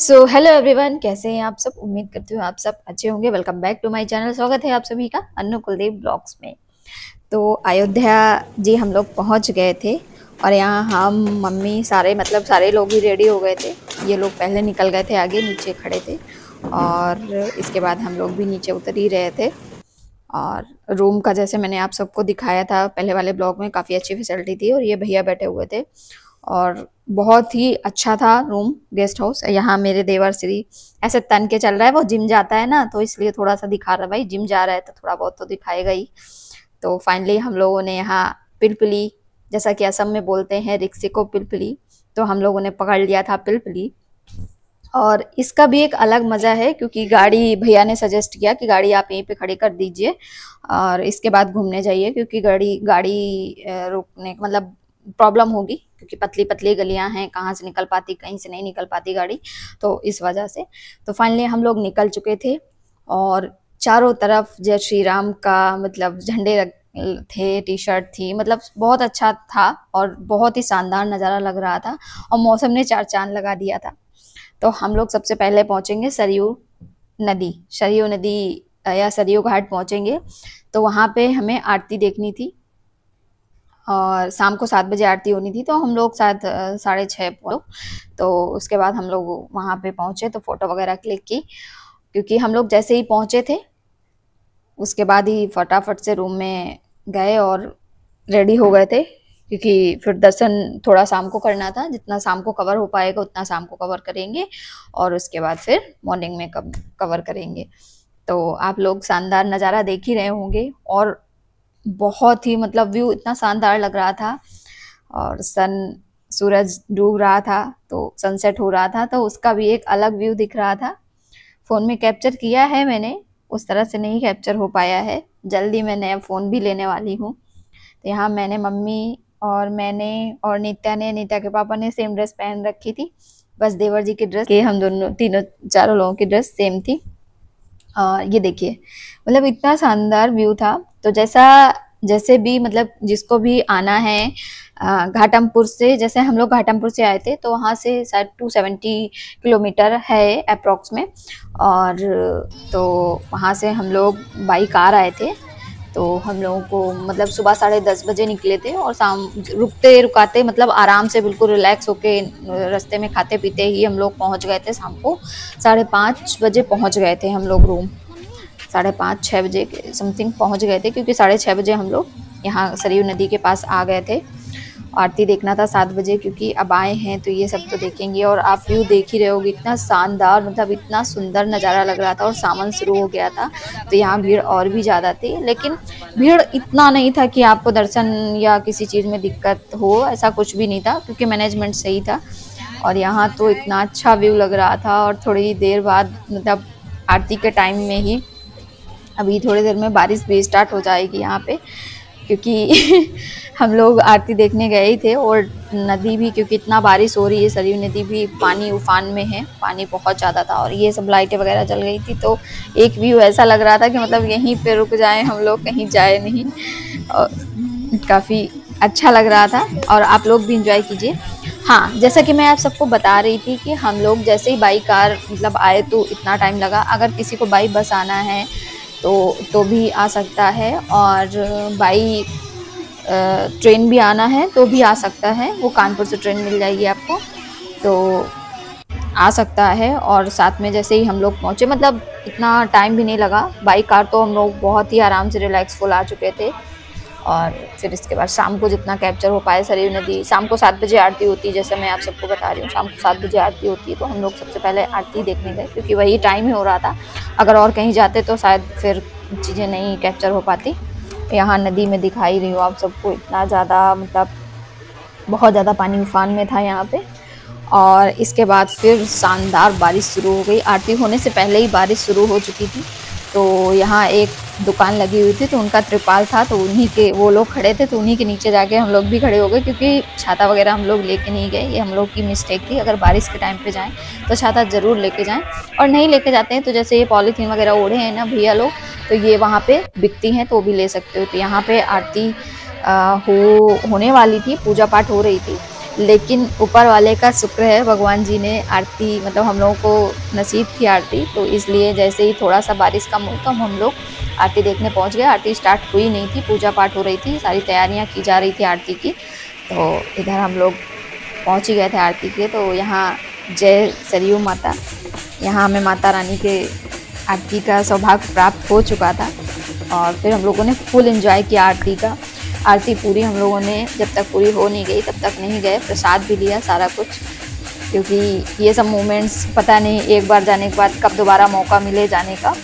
So hello everyone, कैसे हैं आप सब। उम्मीद करती हूँ आप सब अच्छे होंगे। Welcome back to my channel. स्वागत है आप सभी का अन्नू कुलदीप ब्लॉग्स में। तो अयोध्या जी हम लोग पहुंच गए थे और यहाँ हम मम्मी सारे सारे लोग ही रेडी हो गए थे। ये लोग पहले निकल गए थे, आगे नीचे खड़े थे और इसके बाद हम लोग भी नीचे उतर ही रहे थे। और रूम का जैसे मैंने आप सबको दिखाया था पहले वाले ब्लॉग में, काफ़ी अच्छी फैसिलिटी थी और ये भैया बैठे हुए थे और बहुत ही अच्छा था रूम, गेस्ट हाउस। यहाँ मेरे देवर श्री ऐसे तन के चल रहा है, वो जिम जाता है ना, तो इसलिए थोड़ा सा दिखा रहा है। भाई जिम जा रहा है तो थोड़ा बहुत तो दिखाएगा ही। तो फाइनली हम लोगों ने यहाँ पिलपिली, जैसा कि असम में बोलते हैं रिक्शे को पिलपिली, तो हम लोगों ने पकड़ लिया था पिलपिली। और इसका भी एक अलग मजा है क्योंकि गाड़ी भैया ने सजेस्ट किया कि गाड़ी आप यहीं पे खड़ी कर दीजिए और इसके बाद घूमने जाइए, क्योंकि गाड़ी गाड़ी रोकने प्रॉब्लम होगी, क्योंकि पतली पतली गलियां हैं, कहाँ से निकल पाती, कहीं से नहीं निकल पाती गाड़ी, तो इस वजह से। तो फाइनली हम लोग निकल चुके थे और चारों तरफ जय श्री राम का झंडे थे, टी शर्ट थी, बहुत अच्छा था और बहुत ही शानदार नज़ारा लग रहा था और मौसम ने चार चांद लगा दिया था। तो हम लोग सबसे पहले पहुंचेंगे सरयू नदी या सरयू घाट पहुंचेंगे। तो वहाँ पे हमें आरती देखनी थी और शाम को 7 बजे आरती होनी थी, तो हम लोग शायद 6:30। तो उसके बाद हम लोग वहाँ पे पहुँचे तो फ़ोटो वगैरह क्लिक की, क्योंकि हम लोग जैसे ही पहुँचे थे उसके बाद ही फटाफट से रूम में गए और रेडी हो गए थे, क्योंकि फिर दर्शन थोड़ा शाम को करना था। जितना शाम को कवर हो पाएगा उतना शाम को कवर करेंगे और उसके बाद फिर मॉर्निंग में कवर करेंगे। तो आप लोग शानदार नज़ारा देख ही रहे होंगे और बहुत ही व्यू इतना शानदार लग रहा था और सूरज डूब रहा था, तो सनसेट हो रहा था, तो उसका भी एक अलग व्यू दिख रहा था। फ़ोन में कैप्चर किया है मैंने, उस तरह से नहीं कैप्चर हो पाया है। जल्दी मैं नया फ़ोन भी लेने वाली हूँ। तो यहाँ मैंने और नित्या के पापा ने सेम ड्रेस पहन रखी थी, बस देवर जी की ड्रेस के हम दोनों तीनों चारों लोगों की ड्रेस सेम थी। ये देखिए इतना शानदार व्यू था। तो जैसे भी जिसको भी आना है घाटमपुर से, जैसे हम लोग घाटमपुर से आए थे तो वहाँ से शायद 270 किलोमीटर है अप्रॉक्स में। और तो वहाँ से हम लोग बाई कार आए थे। तो हम लोगों को सुबह 10:30 बजे निकले थे और शाम रुकते रुकाते आराम से बिल्कुल रिलैक्स होके रास्ते में खाते पीते ही हम लोग पहुंच गए थे। शाम को 5:30 बजे पहुंच गए थे हम लोग रूम, 5:30-6 बजे के समथिंग पहुंच गए थे, क्योंकि 6:30 बजे हम लोग यहाँ सरयू नदी के पास आ गए थे। आरती देखना था 7 बजे, क्योंकि अब आए हैं तो ये सब तो देखेंगे। और आप व्यू देख ही रहे होगे, इतना शानदार इतना सुंदर नज़ारा लग रहा था और सावन शुरू हो गया था तो यहाँ भीड़ और भी ज़्यादा थी, लेकिन भीड़ इतना नहीं था कि आपको दर्शन या किसी चीज़ में दिक्कत हो, ऐसा कुछ भी नहीं था, क्योंकि मैनेजमेंट सही था। और यहाँ तो इतना अच्छा व्यू लग रहा था। और थोड़ी देर बाद आरती के टाइम में ही, अभी थोड़ी देर में बारिश भी स्टार्ट हो जाएगी यहाँ पे, क्योंकि हम लोग आरती देखने गए ही थे। और नदी भी, क्योंकि इतना बारिश हो रही है, सरयू नदी भी पानी उफान में है, पानी बहुत ज़्यादा था और ये सब लाइटें वगैरह जल गई थी। तो एक व्यू ऐसा लग रहा था कि यहीं पे रुक जाएं हम लोग, कहीं जाए नहीं। और काफ़ी अच्छा लग रहा था और आप लोग भी इंजॉय कीजिए। हाँ, जैसा कि मैं आप सबको बता रही थी कि हम लोग जैसे ही बाई कार आए तो इतना टाइम लगा। अगर किसी को बाई बस आना है तो भी आ सकता है, और बाई ट्रेन भी आना है तो भी आ सकता है। वो कानपुर से ट्रेन मिल जाएगी आपको, तो आ सकता है। और साथ में जैसे ही हम लोग पहुँचे, इतना टाइम भी नहीं लगा। बाई कार तो हम लोग बहुत ही आराम से रिलैक्सफुल आ चुके थे। और फिर इसके बाद शाम को जितना कैप्चर हो पाए सरयू नदी, शाम को 7 बजे आरती होती है, जैसे मैं आप सबको बता रही हूँ, शाम को 7 बजे आरती होती है। तो हम लोग सबसे पहले आरती देखने गए, क्योंकि वही टाइम ही हो रहा था। अगर और कहीं जाते तो शायद फिर चीज़ें नहीं कैप्चर हो पाती। यहाँ नदी में दिखाई रही हो आप सबको, इतना ज़्यादा बहुत ज़्यादा पानी उफान में था यहाँ पे। और इसके बाद फिर शानदार बारिश शुरू हो गई। आरती होने से पहले ही बारिश शुरू हो चुकी थी। तो यहाँ एक दुकान लगी हुई थी, तो उनका त्रिपाल था, तो उन्हीं के वो लोग खड़े थे, तो उन्हीं के नीचे जाके हम लोग भी खड़े हो गए, क्योंकि छाता वगैरह हम लोग लेके नहीं गए। ये हम लोग की मिस्टेक थी। अगर बारिश के टाइम पे जाएं तो छाता ज़रूर लेके जाएं, और नहीं लेके जाते हैं तो जैसे ये पॉलीथीन वगैरह ओढ़े हैं ना भैया लोग, तो ये वहाँ पे बिकती हैं, तो भी ले सकते हो। तो यहाँ पे आरती होने वाली थी, पूजा पाठ हो रही थी, लेकिन ऊपर वाले का शुक्र है, भगवान जी ने आरती मतलब हम लोगों को नसीब थी आरती, तो इसलिए जैसे ही थोड़ा सा बारिश कम हुई तो हम लोग आरती देखने पहुंच गए। आरती स्टार्ट हुई नहीं थी, पूजा पाठ हो रही थी, सारी तैयारियां की जा रही थी आरती की। तो इधर हम लोग पहुंच ही गए थे आरती के। तो यहाँ जय सरयू माता, यहाँ हमें माता रानी के आरती का सौभाग्य प्राप्त हो चुका था और फिर हम लोगों ने फुल एंजॉय किया आरती का। आरती पूरी हम लोगों ने जब तक पूरी हो नहीं गई तब तक नहीं गए, प्रसाद भी लिया सारा कुछ, क्योंकि ये सब मोमेंट्स पता नहीं एक बार जाने के बाद कब दोबारा मौका मिले जाने का।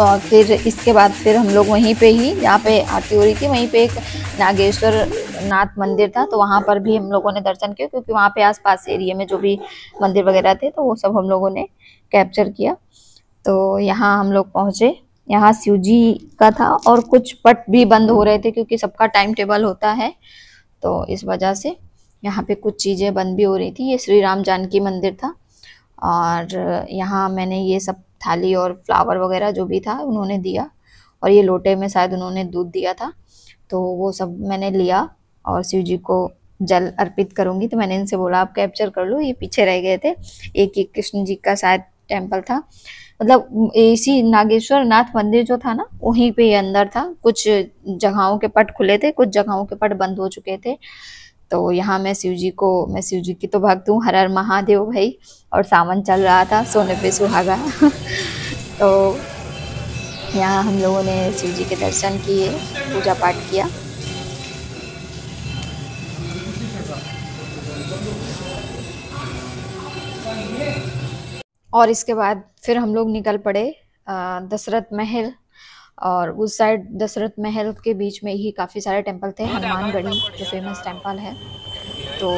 और फिर इसके बाद फिर हम लोग वहीं पे ही, जहाँ पे आरती हो रही थी वहीं पे एक नागेश्वर नाथ मंदिर था, तो वहाँ पर भी हम लोगों ने दर्शन किया, क्योंकि वहाँ पे आसपास एरिया में जो भी मंदिर वगैरह थे तो वो सब हम लोगों ने कैप्चर किया। तो यहाँ हम लोग पहुँचे, यहाँ शिव जी का था और कुछ पट भी बंद हो रहे थे क्योंकि सबका टाइम टेबल होता है, तो इस वजह से यहाँ पे कुछ चीज़ें बंद भी हो रही थी। ये श्री राम जानकी मंदिर था और यहाँ मैंने ये सब थाली और फ्लावर वगैरह जो भी था उन्होंने दिया, और ये लोटे में शायद उन्होंने दूध दिया था, तो वो सब मैंने लिया और शिव जी को जल अर्पित करूंगी। तो मैंने इनसे बोला आप कैप्चर कर लो, ये पीछे रह गए थे। एक कृष्ण जी का शायद टेम्पल था, मतलब इसी नागेश्वर नाथ मंदिर जो था ना वहीं पे अंदर था। कुछ जगहों के पट खुले थे, कुछ जगहों के पट बंद हो चुके थे। तो यहाँ मैं शिव जी की तो भक्त हूँ, हर हर महादेव भाई। और सावन चल रहा था, सोने पे सुहागा। तो यहाँ हम लोगों ने शिव जी के दर्शन किए, पूजा पाठ किया। और इसके बाद फिर हम लोग निकल पड़े दशरथ महल। और उस साइड दशरथ महल के बीच में ही काफ़ी सारे टेम्पल थे। हनुमानगढ़ी जो फेमस टेम्पल है, तो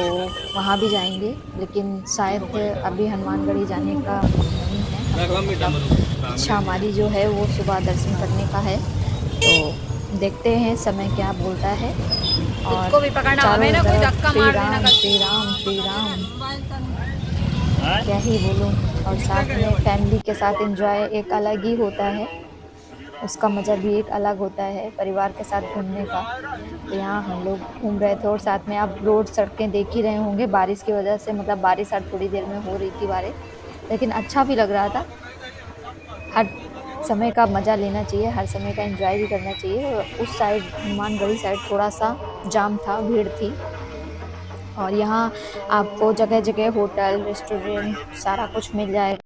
वहाँ भी जाएंगे, लेकिन शायद अभी हनुमानगढ़ी जाने का नहीं है। हम लोग मतलब इच्छा हमारी जो है वो सुबह दर्शन करने का है, तो देखते हैं समय क्या बोलता है। और को भी पकड़ना चारों तरफ श्री राम श्री राम श्री राम, क्या ही बोलूं। और साथ में फैमिली के साथ एंजॉय एक अलग ही होता है, उसका मज़ा भी एक अलग होता है परिवार के साथ घूमने का। तो यहाँ हम लोग घूम रहे थे और साथ में आप रोड सड़कें देख ही रहे होंगे बारिश की वजह से, मतलब बारिश हर थोड़ी देर में हो रही थी बारिश, लेकिन अच्छा भी लग रहा था। हर समय का मज़ा लेना चाहिए, हर समय का एंजॉय भी करना चाहिए। और उस साइड हनुमानगढ़ी साइड थोड़ा सा जाम था, भीड़ थी। और यहाँ आपको जगह जगह होटल रेस्टोरेंट सारा कुछ मिल जाएगा।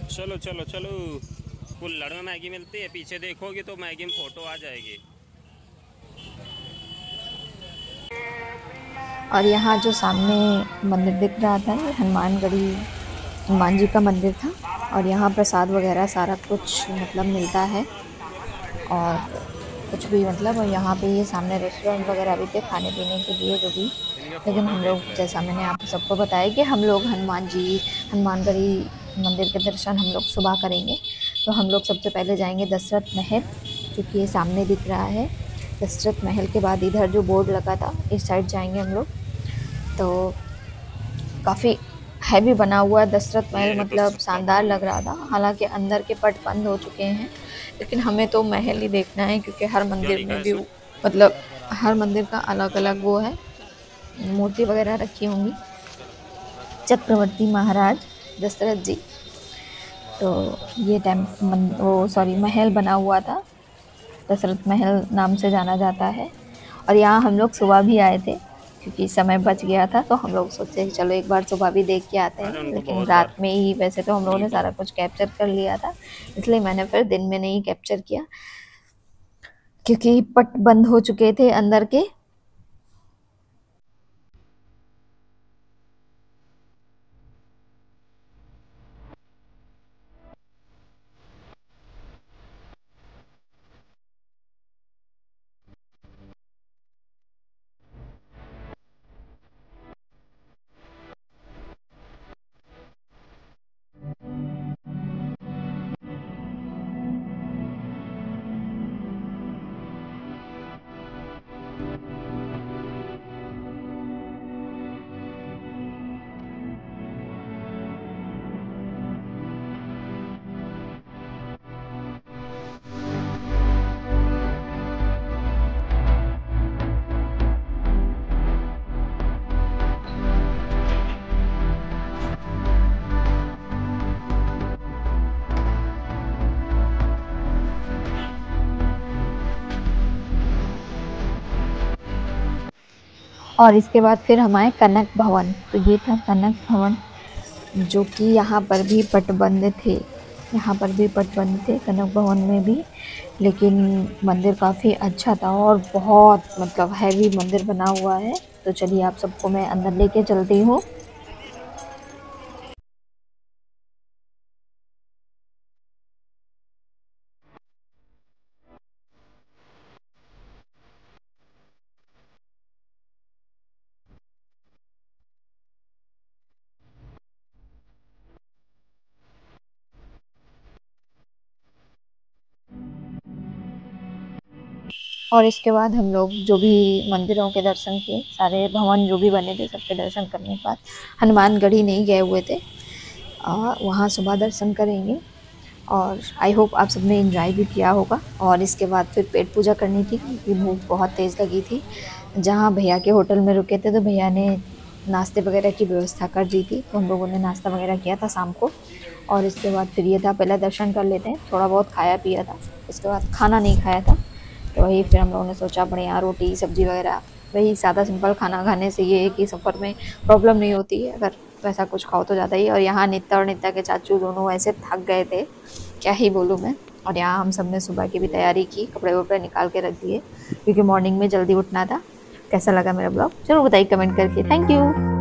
चलो चलो चलो, कुल्हड़ में मैगी मिलती है, पीछे देखोगे तो मैगी में फोटो आ जाएगी। और यहाँ जो सामने मंदिर दिख रहा था ये हनुमानगढ़ी हनुमान जी का मंदिर था। और यहाँ प्रसाद वगैरह सारा कुछ मतलब मिलता है, और कुछ भी मतलब यहाँ पे ये सामने रेस्टोरेंट वगैरह भी थे खाने पीने के लिए जो भी। लेकिन हम लोग, जैसा मैंने आप सबको बताया कि हम लोग हनुमानगढ़ी मंदिर के दर्शन हम लोग सुबह करेंगे। तो हम लोग सबसे पहले जाएंगे दशरथ महल, क्योंकि ये सामने दिख रहा है। दशरथ महल के बाद इधर जो बोर्ड लगा था इस साइड जाएंगे हम लोग। तो काफ़ी हैवी बना हुआ है दशरथ महल, मतलब शानदार लग रहा था। हालांकि अंदर के पट बंद हो चुके हैं, लेकिन हमें तो महल ही देखना है, क्योंकि हर मंदिर में भी मतलब हर मंदिर का अलग अलग वो है, मूर्ति वगैरह रखी होंगी। चक्रवर्ती महाराज दशरथ जी, तो ये महल बना हुआ था, दशरथ महल नाम से जाना जाता है। और यहाँ हम लोग सुबह भी आए थे, क्योंकि समय बच गया था, तो हम लोग सोचे चलो एक बार सुबह भी देख के आते हैं। उनको लेकिन बहुत बार रात में ही, वैसे तो हम लोगों ने सारा कुछ कैप्चर कर लिया था, इसलिए मैंने फिर दिन में नहीं कैप्चर किया, क्योंकि पट बंद हो चुके थे अंदर के। और इसके बाद फिर हम आए कनक भवन। तो ये था कनक भवन, जो कि यहाँ पर भी पटबंध थे, यहाँ पर भी पटबंध थे कनक भवन में भी। लेकिन मंदिर काफ़ी अच्छा था और बहुत मतलब हैवी मंदिर बना हुआ है। तो चलिए आप सबको मैं अंदर लेके चलती हूँ। और इसके बाद हम लोग जो भी मंदिरों के दर्शन किए, सारे भवन जो भी बने थे सबके दर्शन करने के बाद हनुमानगढ़ी नहीं गए हुए थे, वहाँ सुबह दर्शन करेंगे। और आई होप आप सबने एंजॉय भी किया होगा। और इसके बाद फिर पेट पूजा करनी थी क्योंकि भूख बहुत तेज़ लगी थी। जहाँ भैया के होटल में रुके थे तो भैया ने नाश्ते वगैरह की व्यवस्था कर दी थी, तो हम लोगों ने नाश्ता वगैरह किया था शाम को। और इसके बाद फिर ये था पहले दर्शन कर लेते हैं, थोड़ा बहुत खाया पिया था, इसके बाद खाना नहीं खाया था। तो वही फिर हम लोगों ने सोचा बढ़िया रोटी सब्ज़ी वगैरह, वही सादा सिंपल खाना खाने से ये है कि सफ़र में प्रॉब्लम नहीं होती है, अगर वैसा कुछ खाओ तो ज़्यादा ही। और यहाँ नित्या और नित्या के चाचू दोनों ऐसे थक गए थे, क्या ही बोलूँ मैं। और यहाँ हम सब ने सुबह की भी तैयारी की, कपड़े वपड़े निकाल के रख दिए क्योंकि मॉर्निंग में जल्दी उठना था। कैसा लगा मेरा ब्लॉग ज़रूर बताइए कमेंट करके। Thank you.